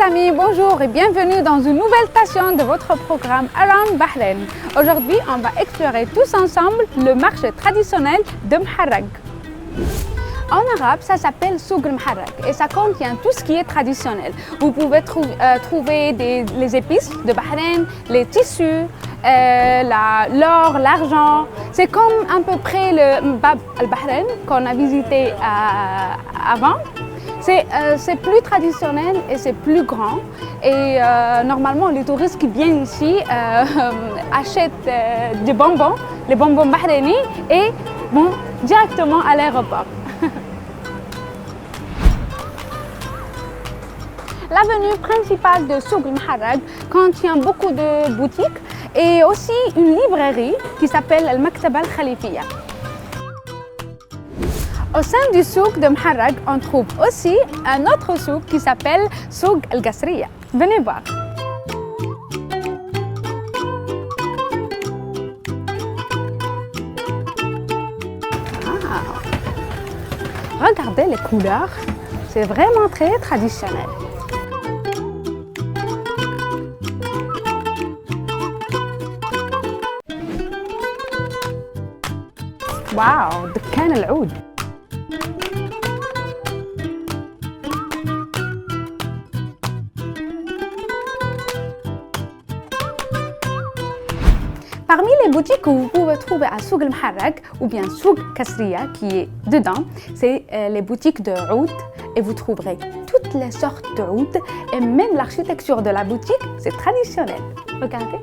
amis, bonjour et bienvenue dans une nouvelle station de votre programme Around Bahreïn. Aujourd'hui, on va explorer tous ensemble le marché traditionnel de Mharrag. En arabe, ça s'appelle Souk Mharrag et ça contient tout ce qui est traditionnel. Vous pouvez trouver les épices de Bahreïn, les tissus, l'or, l'argent. C'est comme à peu près le Bab al-Bahreïn qu'on a visité avant. C'est plus traditionnel et c'est plus grand. Et normalement, les touristes qui viennent ici achètent des bonbons, les bonbons bahreïnis, et vont directement à l'aéroport. L'avenue principale de Souk Mharrag contient beaucoup de boutiques et aussi une librairie qui s'appelle Al-Maktaba Al-Khalifiya. Au sein du souk de Mharrag, on trouve aussi un autre souk qui s'appelle Souk Al-Qasriya. Venez voir. Regardez les couleurs, c'est vraiment très traditionnel. واو دكان العود. Parmi les boutiques que vous pouvez trouver à Souk Mharrag ou bien Souk Qasriya qui est dedans, c'est les boutiques de oud et vous trouverez toutes les sortes de oud et même l'architecture de la boutique, c'est traditionnel. Regardez.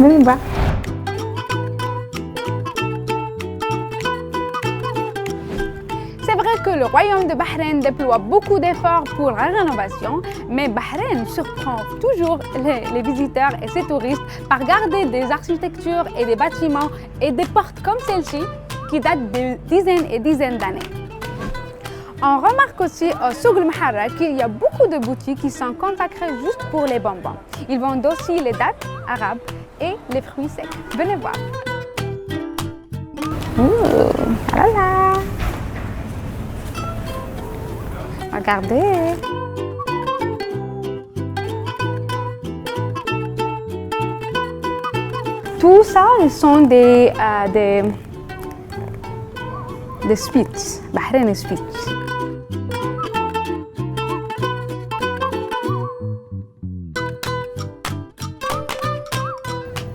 Venez voir. C'est vrai que le royaume de Bahreïn déploie beaucoup d'efforts pour la rénovation, mais Bahreïn surprend toujours les visiteurs et ses touristes par garder des architectures et des bâtiments et des portes comme celle-ci qui datent de dizaines et dizaines d'années. On remarque aussi au Souk Mharrag qu'il y a beaucoup de boutiques qui sont consacrées juste pour les bonbons. Ils vendent aussi les dattes arabes et les fruits secs. Venez voir. Voilà. Regardez. Tout ça, ils sont des sweets, Bahreïn sweets.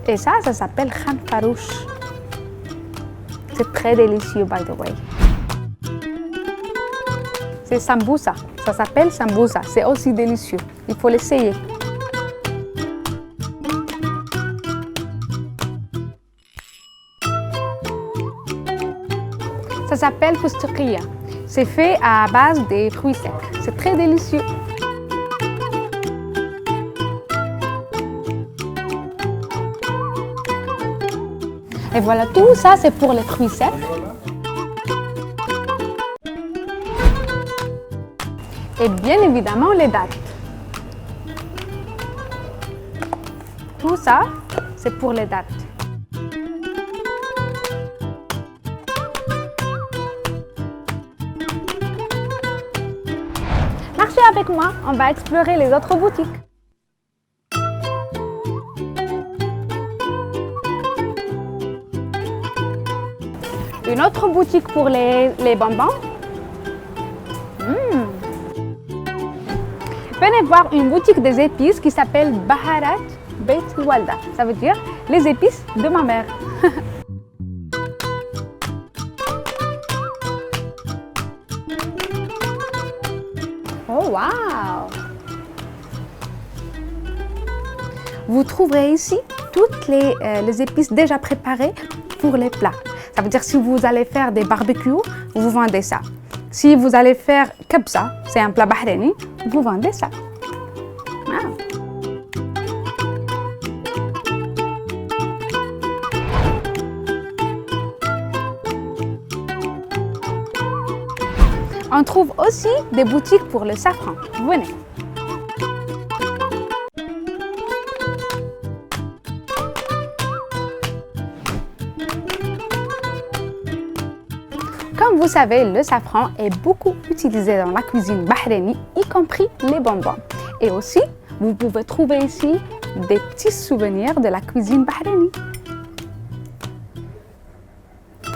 Et ça s'appelle khan farouche. C'est très délicieux, by the way. C'est sambusa. Ça s'appelle sambusa. C'est aussi délicieux. Il faut l'essayer. Ça s'appelle foustiqiya. C'est fait à base des fruits secs. C'est très délicieux. Et voilà, tout ça c'est pour les fruits secs. Et bien évidemment les dattes. Tout ça c'est pour les dattes. Marchez avec moi, on va explorer les autres boutiques. Une autre boutique pour les bonbons. Venez voir une boutique des épices qui s'appelle Baharat Beit Walda. Ça veut dire les épices de ma mère. Oh wow! Vous trouverez ici toutes les épices déjà préparées pour les plats. Ça veut dire si vous allez faire des barbecues, vous vendez ça. Si vous allez faire kabsa, c'est un plat bahreïni, vous vendez ça. Ah. On trouve aussi des boutiques pour le safran. Venez. Comme vous savez, le safran est beaucoup utilisé dans la cuisine bahreïnie, y compris les bonbons. Et aussi, vous pouvez trouver ici des petits souvenirs de la cuisine bahreïnie.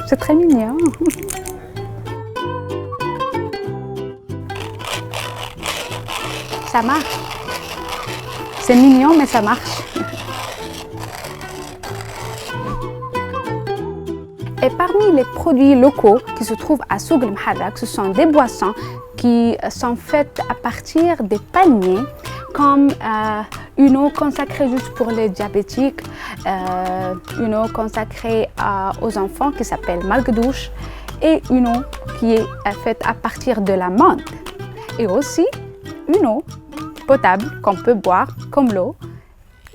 C'est très mignon. Ça marche. C'est mignon, mais ça marche. Et parmi les produits locaux qui se trouvent à Souk El Mharraq, ce sont des boissons qui sont faites à partir des palmiers, comme une eau consacrée juste pour les diabétiques, une eau consacrée aux enfants qui s'appelle malgdouche, et une eau qui est faite à partir de la menthe. Et aussi une eau potable qu'on peut boire comme l'eau,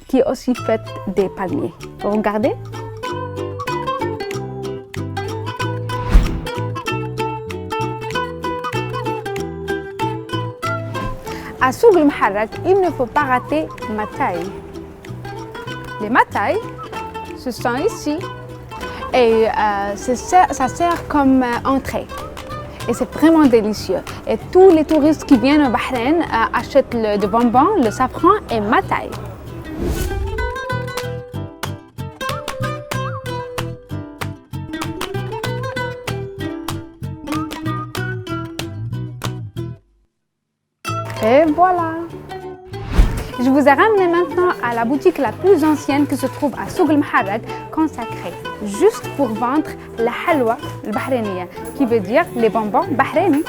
qui est aussi faite des palmiers. Regardez. À Souk El Mharraq, il ne faut pas rater mataï. Les mataï, ce sont ici et ça sert comme entrée. Et c'est vraiment délicieux. Et tous les touristes qui viennent au Bahreïn achètent le bonbon, le safran et mataï. Et voilà! Je vous ai ramené maintenant à la boutique la plus ancienne qui se trouve à Souk El Mharraq, consacrée juste pour vendre la halwa bahreïniya, qui veut dire les bonbons bahreïnis.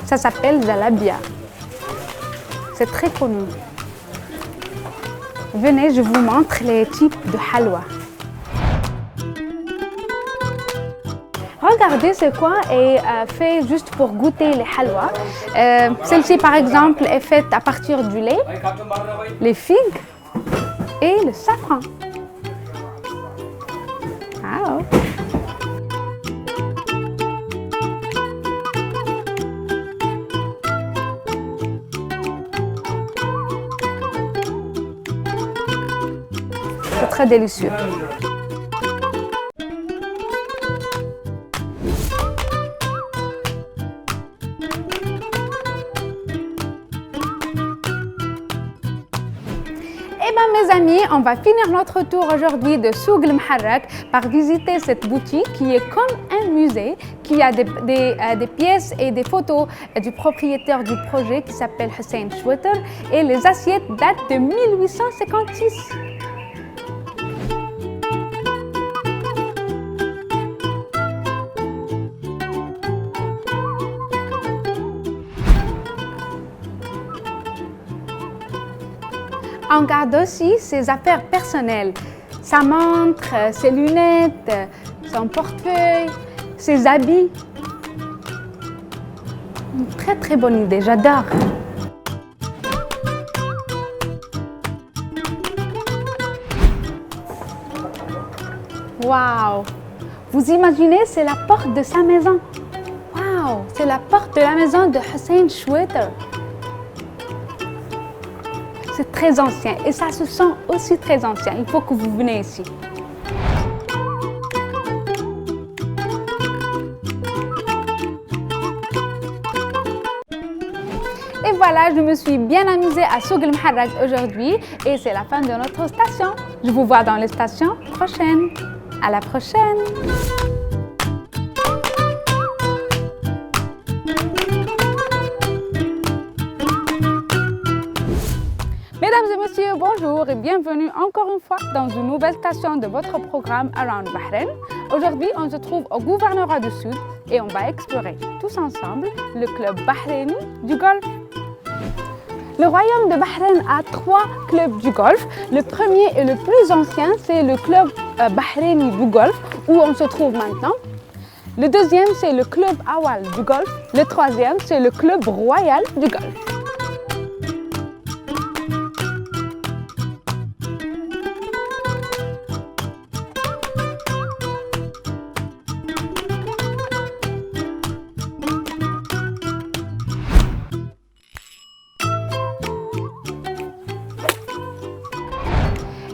Ça s'appelle Zalabia. C'est très connu. Venez, je vous montre les types de halwa. Regardez ce coin est fait juste pour goûter les halwa. Celle-ci par exemple est faite à partir du lait, les figues et le safran. Wow. C'est très délicieux. Mes amis, on va finir notre tour aujourd'hui de Souk El Mharraq par visiter cette boutique qui est comme un musée, qui a des pièces et des photos du propriétaire du projet qui s'appelle Hussein Choueter, et les assiettes datent de 1856. On garde aussi ses affaires personnelles, sa montre, ses lunettes, son portefeuille, ses habits. Une très très bonne idée, j'adore. Waouh! Vous imaginez, c'est la porte de sa maison. Waouh! C'est la porte de la maison de Hussein Choueter. C'est très ancien et ça se sent aussi très ancien. Il faut que vous venez ici. Et voilà, je me suis bien amusée à Souk El Mharraq aujourd'hui et c'est la fin de notre station. Je vous vois dans les stations prochaines. À la prochaine! Mesdames et messieurs, bonjour et bienvenue encore une fois dans une nouvelle station de votre programme Around Bahreïn. Aujourd'hui, on se trouve au gouvernorat du Sud et on va explorer tous ensemble le club bahreïni du golf. Le royaume de Bahreïn a 3 clubs du golf. Le premier et le plus ancien, c'est le club bahreïni du golf, où on se trouve maintenant. Le deuxième, c'est le club Awal du golf. Le troisième, c'est le club royal du golf.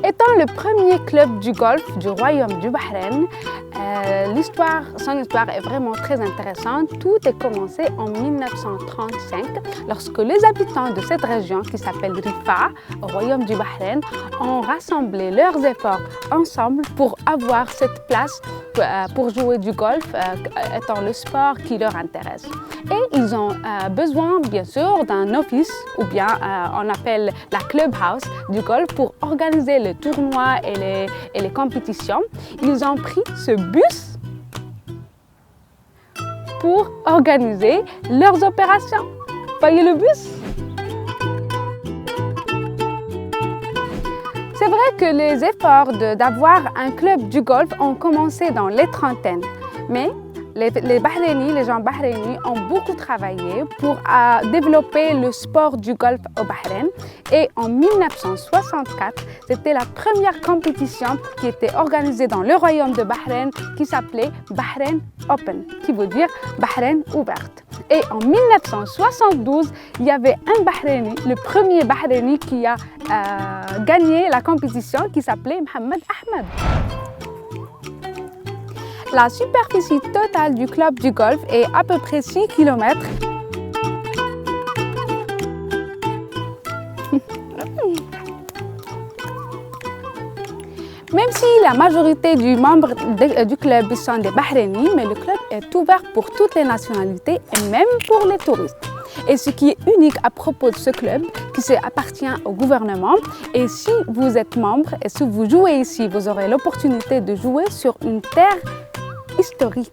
Étant le premier club du golf du royaume du Bahreïn, son histoire est vraiment très intéressante. Tout est commencé en 1935 lorsque les habitants de cette région qui s'appelle Rifa, au royaume du Bahreïn, ont rassemblé leurs efforts ensemble pour avoir cette place pour jouer du golf étant le sport qui leur intéresse. Et ils ont besoin bien sûr d'un office ou bien on appelle la clubhouse du golf pour organiser les tournois et les compétitions. Ils ont pris ce bus pour organiser leurs opérations. Voyez le bus? C'est vrai que les efforts d'avoir un club du golf ont commencé dans les trentaines, mais les gens bahreïnis ont beaucoup travaillé pour développer le sport du golf au Bahreïn. Et en 1964, c'était la première compétition qui était organisée dans le royaume de Bahreïn qui s'appelait Bahreïn Open, qui veut dire Bahreïn ouverte. Et en 1972, il y avait un Bahreïni, le premier Bahreïni qui a gagné la compétition qui s'appelait Mohamed Ahmed. La superficie totale du club du golf est à peu près 6 km. Même si la majorité des membres du club sont des Bahreïnis, mais le club est ouvert pour toutes les nationalités et même pour les touristes. Et ce qui est unique à propos de ce club, qui appartient au gouvernement, et si vous êtes membre et si vous jouez ici, vous aurez l'opportunité de jouer sur une terre historique.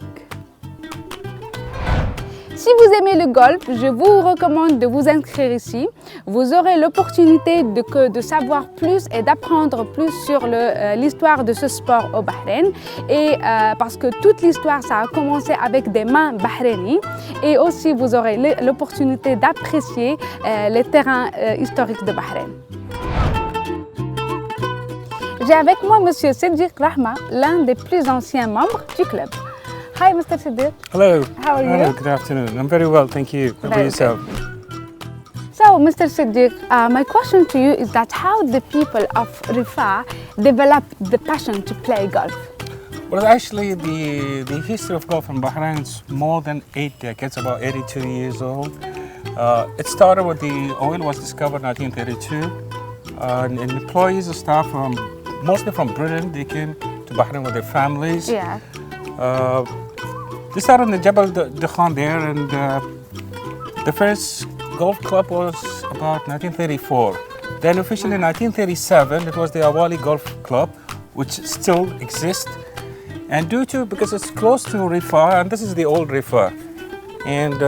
Si vous aimez le golf, je vous recommande de vous inscrire ici. Vous aurez l'opportunité de savoir plus et d'apprendre plus sur l'histoire de ce sport au Bahreïn. Et parce que toute l'histoire, ça a commencé avec des mains bahreïnies. Et aussi, vous aurez l'opportunité d'apprécier les terrains historiques de Bahreïn. J'ai avec moi M. Siddiq Rahma, l'un des plus anciens membres du club. Hi, Mr. Siddiq. Hello. How are you? Hello, good afternoon. I'm very well, thank you. How about yourself? So, Mr. Siddiq, my question to you is that how the people of Rifa developed the passion to play golf? Well, actually, the history of golf in Bahrain is more than 8 decades, about 82 years old. It started with the oil was discovered in 1932. And employees and staff mostly from Britain, they came to Bahrain with their families. Yeah. They started in the Jabal Dakhan there, and the first golf club was about 1934. Then officially in 1937, it was the Awali Golf Club, which still exists. And because it's close to Rifa, and this is the old Rifa. And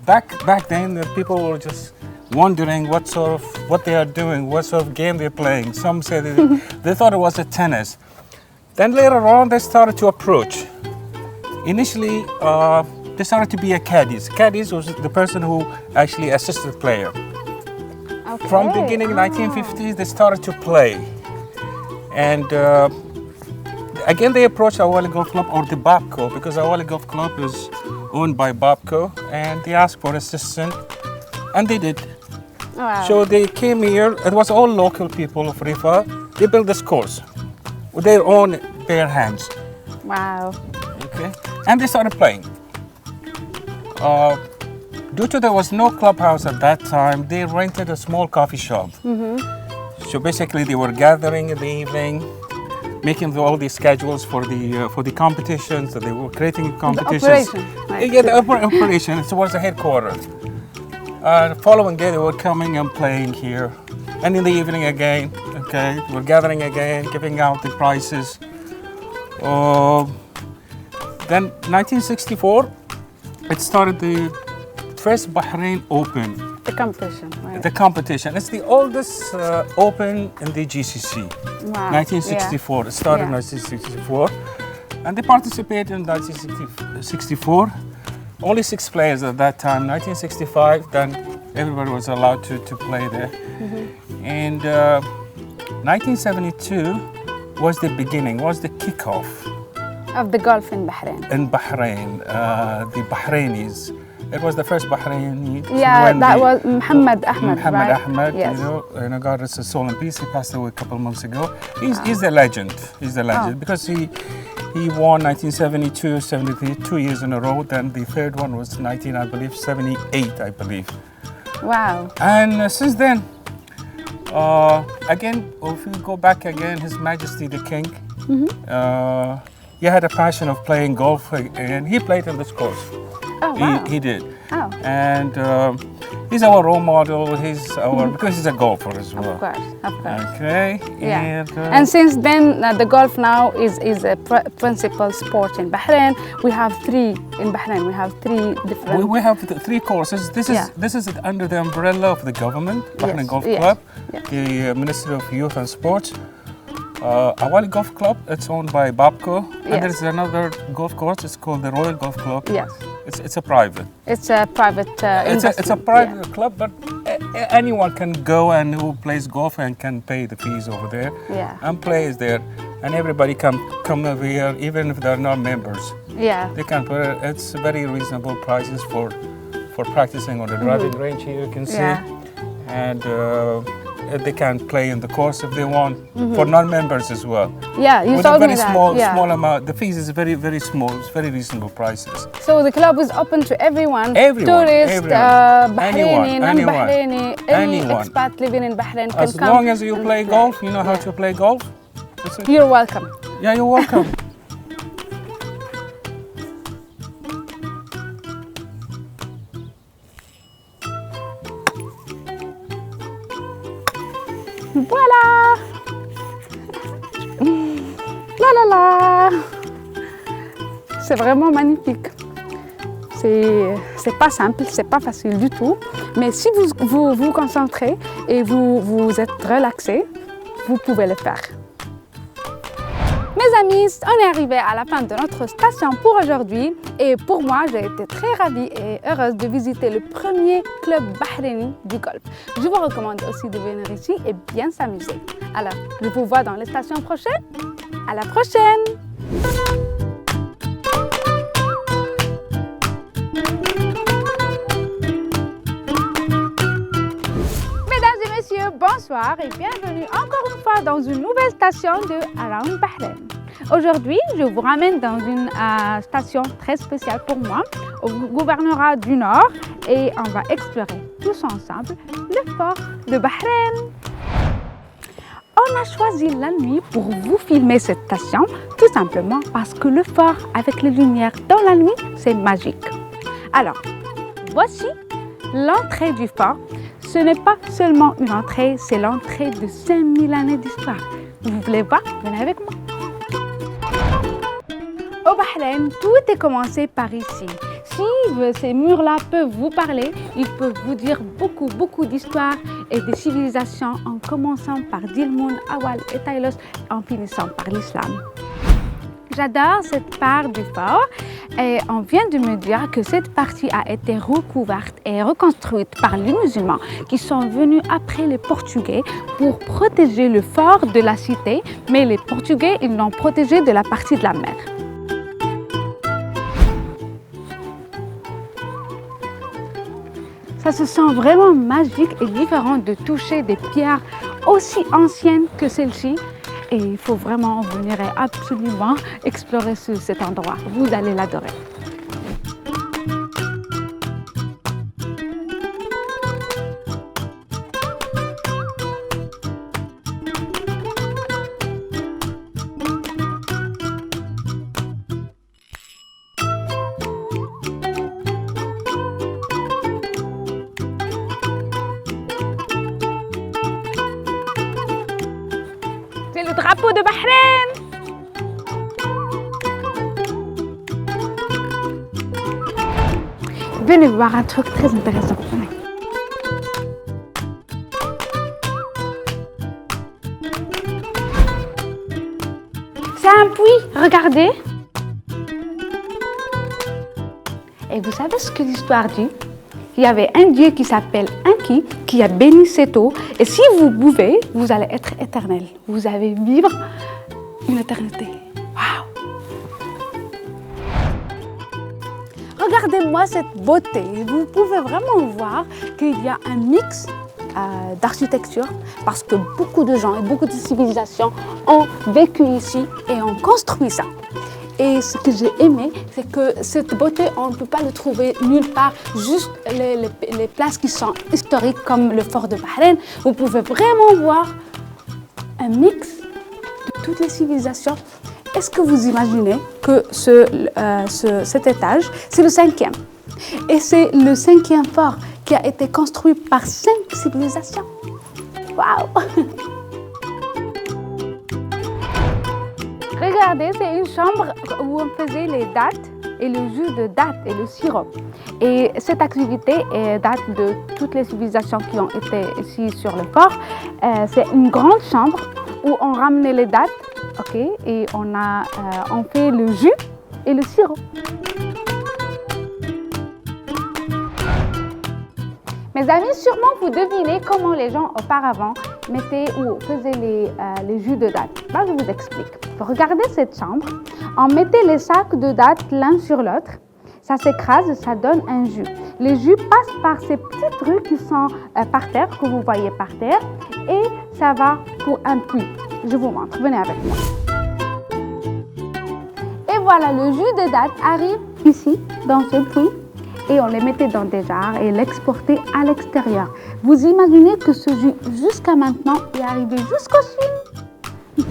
back then, the people were just wondering what they are doing, what sort of game they're playing. Some said they thought it was a tennis. Then later on, they started to approach. Initially, they started to be a caddies. Caddies was the person who actually assisted the player. Okay. From the beginning, 1950s, they started to play. And again, they approached Awali Golf Club or the Babco, because Awali Golf Club is owned by Babco, and they asked for assistance, and they did. Wow. So they came here. It was all local people of Rifa. They built this course with their own bare hands. Wow. Okay, and they started playing. Due to there was no clubhouse at that time, they rented a small coffee shop. Mm-hmm. So basically, they were gathering in the evening, making all the schedules for the competitions. So they were creating competitions. The operation. Right. Yeah, the operation. It was the headquarters. The following day, they were coming and playing here, and in the evening again. Okay, we're gathering again, giving out the prizes. Then 1964, it started the first Bahrain Open. The competition. Ouais. The competition. It's the oldest Open in the GCC. Wow. 1964. Yeah. It started in Yeah. 1964. And they participated in 1964. Only 6 players at that time. 1965, then everybody was allowed to play there. And 1972 was the beginning, was the kickoff Of the golf in Bahrain. in Bahrain. The Bahrainis. It was the first Bahraini. to Yeah, win that the- was Mohammed Ahmed, Mohammed right? Ahmed, Yes. God rest his soul in peace. He passed away a couple of months ago. He's a legend. He's a legend because he won 1972, 73, 2 years in a row. Then the third one was 78, I believe. Wow. And since then, again, if we go back again, His Majesty the King, he had a passion of playing golf, and he played on this course. Oh, wow. He did. Oh, And he's our role model. He's our because he's a golfer as well. of course, of course. Okay. Yeah. And, And since then, the golf now is a principal sport in Bahrain. We have 3 in Bahrain. We have 3 different. we have 3 courses. Yeah. This is under the umbrella of the government, Bahrain Yes, Golf yes, Club, yeah. the Ministry of Youth and Sports. Awali Golf Club, it's owned by Babco. Yes. And there's another golf course, it's called the Royal Golf Club. Yes, It's a private. it's a private It's a investment. private club, but anyone can go and who plays golf and can pay the fees over there. Yeah. And plays there. And everybody can come over here, even if they're not members. Yeah. They can put it, it's very reasonable prices for practicing on the driving range here, you can see. Yeah. And they can play in the course if they want, for non-members as well. Yeah, you With a told me very that. small, Yeah. small amount. The fees is very, very small. It's very reasonable prices. So the club is open to everyone. Everyone, Tourists, everyone. Bahraini, Anyone, non-Bahraini, any anyone. expat living in Bahrain can As come. long as you and play golf, you know how to play golf. That's it. You're welcome. Yeah, you're welcome. Voilà. La la la. C'est vraiment magnifique. C'est pas simple, c'est pas facile du tout. Mais si vous vous concentrez et vous êtes relaxé, vous pouvez le faire. Mes amis, on est arrivé à la fin de notre station pour aujourd'hui et pour moi, j'ai été très ravie et heureuse de visiter le premier club bahreïni du golf. Je vous recommande aussi de venir ici et bien s'amuser. Alors, je vous vois dans les stations prochaines. À la prochaine! Mesdames et messieurs, bonsoir et bienvenue encore une fois dans une nouvelle station de Around Bahrain. Aujourd'hui, je vous ramène dans une station très spéciale pour moi, au gouvernorat du Nord, et on va explorer tous ensemble le fort de Bahreïn. On a choisi la nuit pour vous filmer cette station, tout simplement parce que le fort avec les lumières dans la nuit, c'est magique. Alors, voici l'entrée du fort. Ce n'est pas seulement une entrée, c'est l'entrée de 5000 années d'histoire. Vous voulez voir? Venez avec moi. Au Bahreïn, tout est commencé par ici. Si ces murs-là peuvent vous parler, ils peuvent vous dire beaucoup d'histoires et de civilisations en commençant par Dilmun, Awal et Taylos, en finissant par l'islam. J'adore cette part du fort et on vient de me dire que cette partie a été recouverte et reconstruite par les musulmans qui sont venus après les Portugais pour protéger le fort de la cité, mais les Portugais, ils l'ont protégé de la partie de la mer. Ça se sent vraiment magique et différent de toucher des pierres aussi anciennes que celle-ci. Et il faut vraiment venir et absolument explorer cet endroit. Vous allez l'adorer. C'est le drapeau de Bahreïn. Venez voir un truc très intéressant. Venez. oui, regardez. Et vous savez ce que l'histoire dit? Il y avait un dieu qui s'appelle Enki qui a béni cette eau. Et si vous buvez, vous allez être éternel. Vous allez vivre une éternité. Waouh! Regardez-moi cette beauté. Vous pouvez vraiment voir qu'il y a un mix d'architecture parce que beaucoup de gens et beaucoup de civilisations ont vécu ici et ont construit ça. Et ce que j'ai aimé, c'est que cette beauté, on ne peut pas le trouver nulle part, juste les places qui sont historiques comme le fort de Bahreïn. Vous pouvez vraiment voir un mix de toutes les civilisations. Est-ce que vous imaginez que cet étage, c'est le 5e? Et c'est le 5e fort qui a été construit par 5 civilisations. Waouh! Regardez, c'est une chambre où on faisait les dattes et le jus de dattes et le sirop. Et cette activité date de toutes les civilisations qui ont été ici sur le fort. C'est une grande chambre où on ramenait les dattes, ok, et on fait le jus et le sirop. Mes amis, sûrement vous devinez comment les gens auparavant mettaient ou faisaient les jus de dattes. Là, je vous explique. Regardez cette chambre. On mettait les sacs de dattes l'un sur l'autre. Ça s'écrase et ça donne un jus. Les jus passent par ces petites rues qui sont par terre, que vous voyez par terre, et ça va pour un puits. Je vous montre. Venez avec moi. Et voilà, le jus de dattes arrive ici, dans ce puits. Et on les mettait dans des jarres et l'exportait à l'extérieur. Vous imaginez que ce jus, jusqu'à maintenant, est arrivé jusqu'au sud.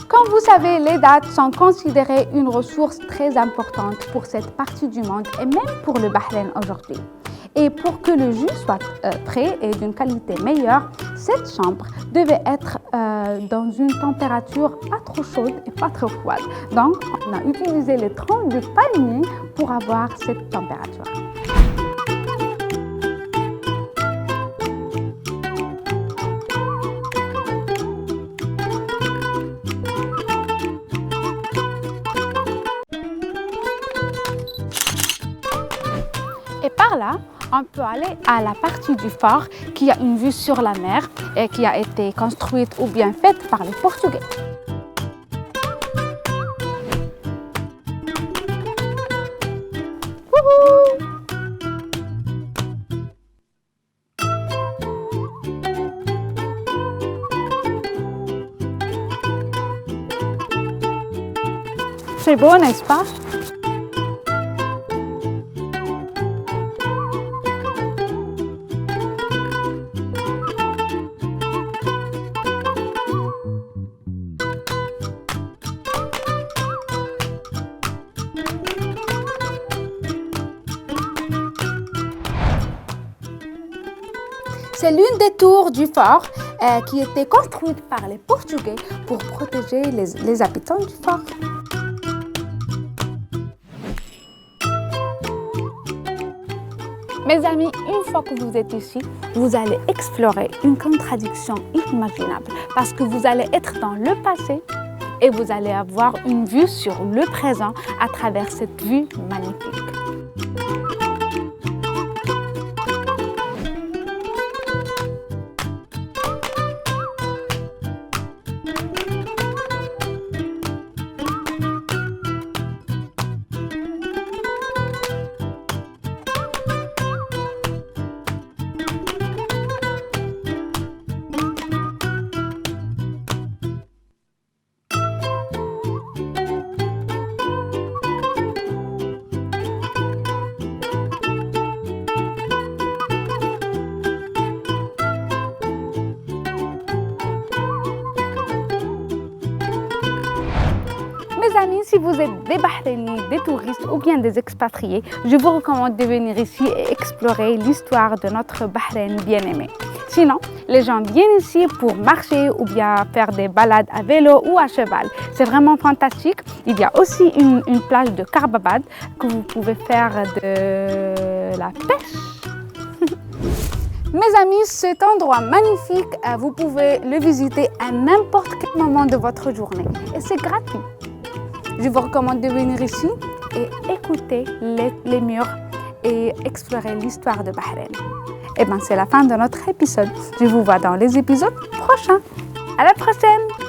Comme vous savez, les dattes sont considérées une ressource très importante pour cette partie du monde et même pour le Bahreïn aujourd'hui. Et pour que le jus soit prêt et d'une qualité meilleure, cette chambre devait être dans une température pas trop chaude et pas trop froide. Donc, on a utilisé les troncs de palmier pour avoir cette température. Et par là, on peut aller à la partie du fort qui a une vue sur la mer et qui a été construite ou bien faite par les Portugais. Wouhou! C'est beau, n'est-ce pas? C'est l'une des tours du fort qui était construite par les Portugais pour protéger les habitants du fort. Mes amis, une fois que vous êtes ici, vous allez explorer une contradiction inimaginable parce que vous allez être dans le passé et vous allez avoir une vue sur le présent à travers cette vue magnifique. Mes amis, si vous êtes des Bahreïniens, des touristes ou bien des expatriés, je vous recommande de venir ici et explorer l'histoire de notre Bahreïn bien-aimé. Sinon, les gens viennent ici pour marcher ou bien faire des balades à vélo ou à cheval. C'est vraiment fantastique. Il y a aussi une plage de Karbabad que vous pouvez faire de la pêche. Mes amis, cet endroit magnifique, vous pouvez le visiter à n'importe quel moment de votre journée et c'est gratuit. Je vous recommande de venir ici et écouter les murs et explorer l'histoire de Bahreïn. Et bien, c'est la fin de notre épisode. Je vous vois dans les épisodes prochains. À la prochaine!